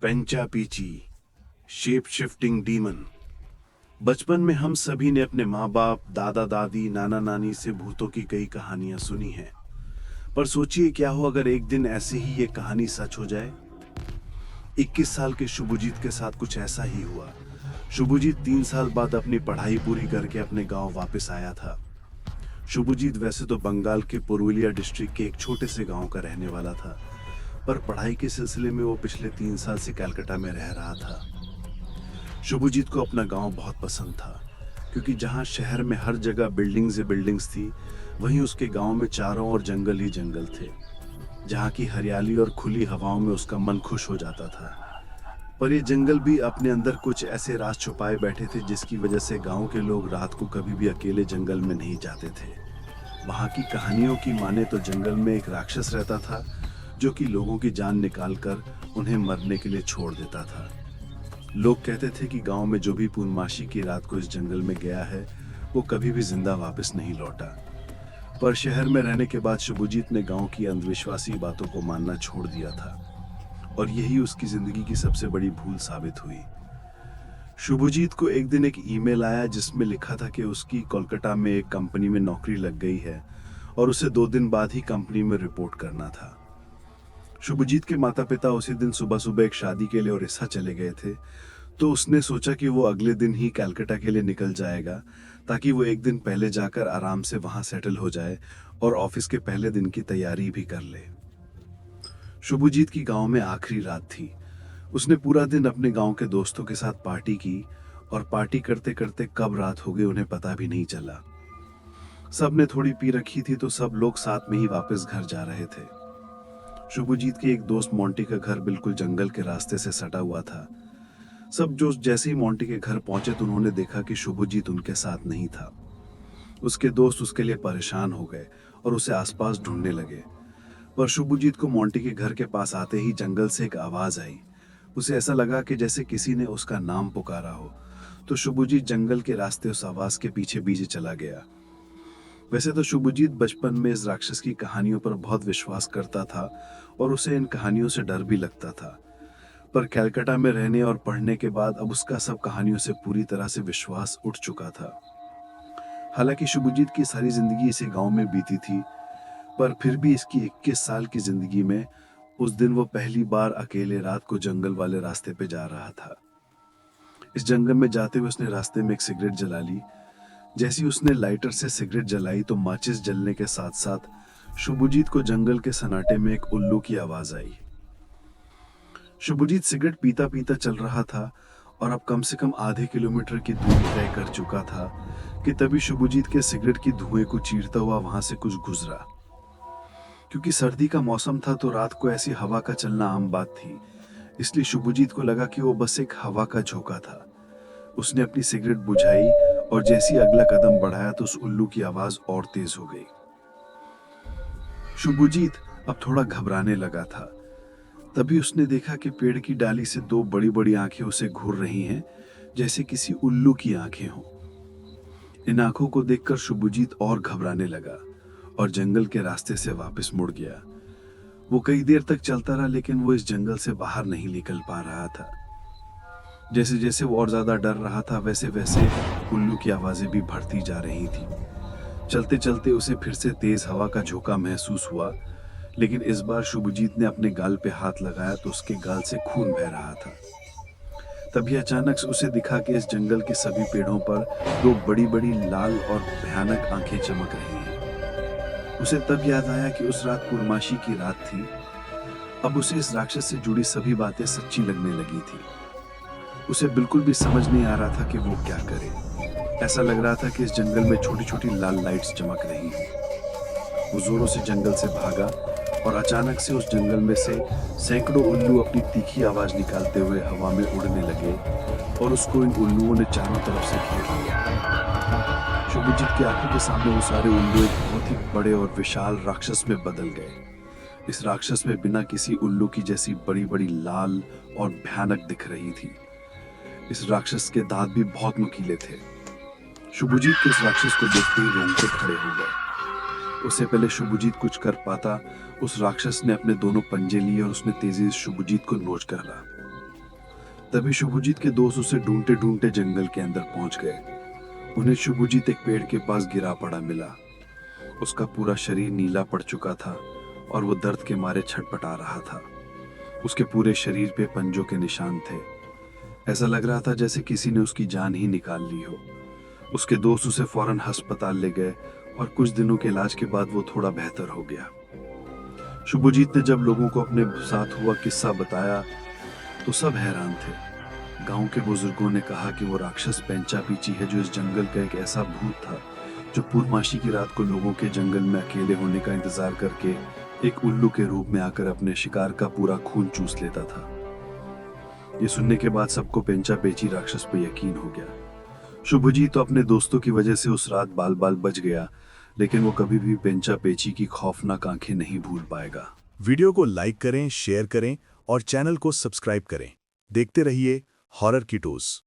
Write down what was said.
पेंचापीची, shape shifting demon. बचपन में हम सभी ने अपने माँ बाप, दादा दादी, नाना नानी से भूतों की कई कहानियां सुनी हैं। पर सोचिए क्या हो अगर एक दिन ऐसे ही ये कहानी सच हो जाए। 21 साल के शुभजीत के साथ कुछ ऐसा ही हुआ। शुभजीत 3 साल बाद अपनी पढ़ाई पूरी करके अपने गांव वापस आया था। शुभजीत वैसे तो बंगाल के पुरुलिया डिस्ट्रिक्ट के एक छोटे से गांव का रहने वाला था, पर पढ़ाई के सिलसिले में वो पिछले 3 साल से कलकत्ता में रह रहा था। शुभजीत को अपना गांव बहुत पसंद था, क्योंकि जहां शहर में हर जगह बिल्डिंग्स ही बिल्डिंग्स थी, वहीं उसके गांव में चारों ओर जंगल ही जंगल थे, जहां की हरियाली और खुली हवाओं में उसका मन खुश हो जाता था। पर ये जंगल भी अपने अंदर कुछ ऐसे राज छुपाए बैठे थे, जिसकी वजह से गांव के लोग रात को कभी भी अकेले जंगल में नहीं जाते थे। वहां की कहानियों की माने तो जंगल में एक राक्षस रहता था, जो कि लोगों की जान निकालकर उन्हें मरने के लिए छोड़ देता था। लोग कहते थे कि गांव में जो भी पूर्णमासी की रात को इस जंगल में गया है, वो कभी भी जिंदा वापस नहीं लौटा। पर शहर में रहने के बाद शुभजीत ने गांव की अंधविश्वासी बातों को मानना छोड़ दिया था, और यही उसकी जिंदगी की सबसे बड़ी भूल साबित हुई। शुभजीत को एक दिन एक ईमेल आया, जिसमें लिखा था कि उसकी कोलकाता में एक कंपनी में नौकरी लग गई है और उसे 2 दिन बाद ही कंपनी में रिपोर्ट करना था। शुभजीत के माता पिता उसी दिन सुबह सुबह एक शादी के लिए उड़ीसा चले गए थे, तो उसने सोचा कि वो अगले दिन ही कलकत्ता के लिए निकल जाएगा, ताकि वो एक दिन पहले जाकर आराम से वहां सेटल हो जाए और ऑफिस के पहले दिन की तैयारी भी कर ले। शुभजीत की गांव में आखिरी रात थी। उसने पूरा दिन अपने गांव के दोस्तों के साथ पार्टी की, और पार्टी करते करते कब रात हो गई उन्हें पता भी नहीं चला। सब ने थोड़ी पी रखी थी, तो सब लोग साथ में ही वापस घर जा रहे थे। शुभजीत के एक दोस्त मोंटी का घर बिल्कुल जंगल के रास्ते से सटा हुआ था। सब जो जैसे ही मोंटी के घर पहुंचे तो उन्होंने देखा कि शुभजीत उनके साथ नहीं था। उसके दोस्त उसके लिए परेशान हो गए और उसे आसपास ढूंढने लगे। पर शुभजीत को मोंटी के घर के पास आते ही जंगल से एक आवाज आई। उसे ऐसा लगा कि जैसे किसी ने उसका नाम पुकारा हो, तो शुभजीत जंगल के रास्ते उस आवाज के पीछे पीछे चला गया। वैसे तो शुभजीत बचपन में इस राक्षस की कहानियों पर बहुत विश्वास करता था, और उसे इन कहानियों से डर भी लगता था। पर कलकत्ता में रहने और पढ़ने के बाद अब उसका सब कहानियों से पूरी तरह से विश्वास उठ चुका था। हालांकि शुभजीत की सारी जिंदगी इसी गांव में बीती थी, पर फिर भी इसकी 21 साल की जिंदगी में उस दिन वो पहली बार अकेले रात को जंगल वाले रास्ते पे जा रहा था। इस जंगल में जाते हुए उसने रास्ते में एक सिगरेट जला ली। जैसी उसने लाइटर से सिगरेट जलाई तो माचिस जलने के साथ साथ शुभजीत को जंगल के सन्नाटे में एक उल्लू की आवाज आई। शुभजीत सिगरेट पीता पीता चल रहा था, और अब कम से कम आधे किलोमीटर की दूरी तय कर चुका था कि तभी शुभजीत के सिगरेट की धुएं को चीरता हुआ वहां से कुछ गुजरा। क्योंकि सर्दी का मौसम था, तो रात को ऐसी हवा का चलना आम बात थी, इसलिए शुभजीत को लगा कि वो बस एक हवा का झोंका था। उसने अपनी सिगरेट बुझाई, और जैसे ही अगला कदम बढ़ाया तो उस उल्लू की आवाज और तेज हो गई। शुभजीत अब थोड़ा घबराने लगा था। तभी उसने देखा कि पेड़ की डाली से 2 बड़ी बड़ी आंखें उसे घूर रही हैं, जैसे किसी उल्लू की आंखें हों। इन आंखों को देखकर शुभजीत और घबराने लगा और जंगल के रास्ते से वापस मुड़ गया। वो कई देर तक चलता रहा, लेकिन वो इस जंगल से बाहर नहीं निकल पा रहा था। जैसे जैसे वो और ज्यादा डर रहा था, वैसे वैसे उल्लू की आवाजें भी बढ़ती जा रही थी। चलते चलते उसे फिर से तेज हवा का झोंका महसूस हुआ, लेकिन इस बार शुभजीत ने अपने गाल पे हाथ लगाया तो उसके गाल से खून बह रहा था। तभी अचानक से उसे दिखा कि इस जंगल के सभी पेड़ों पर 2 बड़ी बड़ी लाल और भयानक आंखें चमक रही हैं। उसे तब याद आया कि उस रात पूर्णमासी की रात थी। अब उसे इस राक्षस से जुड़ी सभी बातें सच्ची लगने लगी थी। उसे बिल्कुल भी समझ नहीं आ रहा था कि वो क्या करे। ऐसा लग रहा था कि इस जंगल में छोटी छोटी लाल लाइट्स चमक रही हैं। वो जोरों से जंगल से भागा, और अचानक से उस जंगल में से सैकड़ों उल्लू अपनी तीखी आवाज निकालते हुए हवा में उड़ने लगे, और उसको इन उल्लुओं ने चारों तरफ से घेर लिया। शुभजीत की आंखों के सामने वो सारे उल्लू एक बहुत ही बड़े और विशाल राक्षस में बदल गए। इस राक्षस में बिना किसी उल्लू की जैसी बड़ी बड़ी लाल और भयानक दिख रही थी। इस राक्षस के दांत भी बहुत नुकीले थे। शुभजीत के इस राक्षस को देखते ही रोंगटे खड़े हो गए। उससे पहले शुभजीत कुछ कर पाता, उस राक्षस ने अपने दोनों पंजे लिए और उसने तेजी से शुभजीत को नोच डाला। तभी शुभजीत के दोस्त उसे ढूंढते ढूंढते जंगल के अंदर पहुंच गए। उन्हें शुभजीत एक पेड़ के पास गिरा पड़ा मिला। उसका पूरा शरीर नीला पड़ चुका था और वो दर्द के मारे छटपटा रहा था। उसके पूरे शरीर पे पंजों के निशान थे। ऐसा लग रहा था जैसे किसी ने उसकी जान ही निकाल ली हो। उसके दोस्त उसे फौरन अस्पताल ले गए और कुछ दिनों के इलाज के बाद वो थोड़ा बेहतर हो गया। शुभजीत ने जब लोगों को अपने साथ हुआ किस्सा बताया तो सब हैरान थे। गांव के बुजुर्गों ने कहा कि वो राक्षस पेंचा पीची है, जो इस जंगल का एक ऐसा भूत था जो पूर्णमासी की रात को लोगों के जंगल में अकेले होने का इंतजार करके एक उल्लू के रूप में आकर अपने शिकार का पूरा खून चूस लेता था। ये सुनने के बाद सबको पेंचा पेची राक्षस पे यकीन हो गया। शुभजीत तो अपने दोस्तों की वजह से उस रात बाल बाल बच गया, लेकिन वो कभी भी पेंचा पेची की खौफनाक आंखें नहीं भूल पाएगा। वीडियो को लाइक करें, शेयर करें और चैनल को सब्सक्राइब करें। देखते रहिए हॉरर कीटोस।